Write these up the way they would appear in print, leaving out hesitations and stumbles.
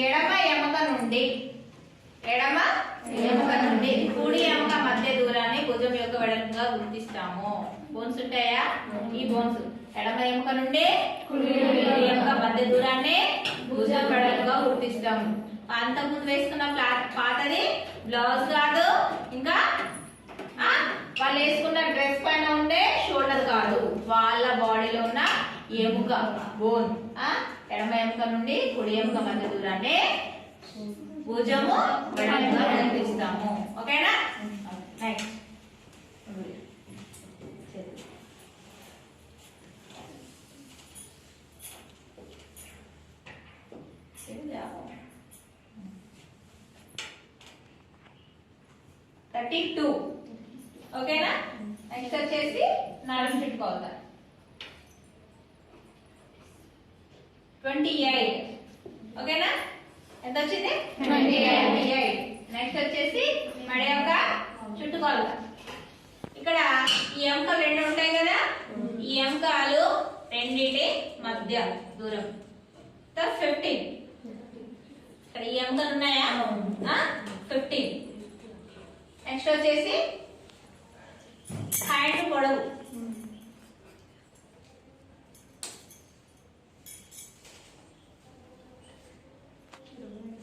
ఎడమ ఎముక నుండి కుడి ఎముక మధ్య దూరాన్ని భుజం యొక్క వెడల్పుగా గుర్తిస్తాము. బోన్స్ ఉంటాయా? ఈ బోన్స్ ఎడమ ఎముక నుండి కుడి ఎముక మధ్య దూరాన్ని భుజం వెడల్పుగా గుర్తిస్తాము. అంతకుముందు వేసుకున్న పాతది బ్లౌజ్ కాదు, ఇంకా వాళ్ళు వేసుకున్న డ్రెస్ పైన ఉండే షోల్డర్ కాదు, వాళ్ళ బాడీలో ఉన్న ఎముక బోన్. ఎడమ ఎముక నుండి కుడి ఎముక మధ్య దూరాన్ని భుజము వెడల్పుగా గుర్తిస్తాము. ఓకేనా? నెక్స్ట్ 32. ఓకేనా? నెక్స్ట్ వచ్చేసి నడుము చుట్టుకోవాలి. 28. ఓకేనా? ఎంత వచ్చింది? 28. నెక్స్ట్ వచ్చేసి మెడ యొక్క చుట్టుకోవాలి. ఇక్కడ ఈ ఎముకలు రెండు ఉంటాయి కదా, ఈ ఎముకలు రెండింటి మధ్య దూరం 15. ఇక్కడ ఈ ఎముకలు ఉన్నాయా? 15. నెక్స్ట్ వచ్చేసి హ్యాండ్ పొడవు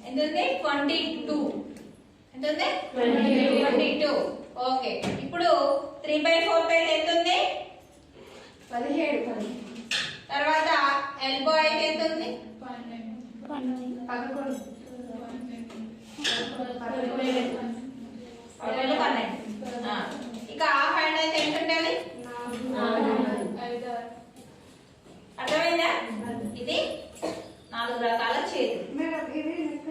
ఎంత ఉంది? 22. ఎంత ఉంది? 22. ఓకే. ఇప్పుడు 3/4 అయితే ఎంత ఉంది? 17. తర్వాత ఎల్బో అయితే ఎంత ఉంది? 11. ఇక హాఫ్ హ్యాండ్ అయితే ఎంత ఉండాలి? అర్థమైందా? ఇది 4 రకాల చేతి.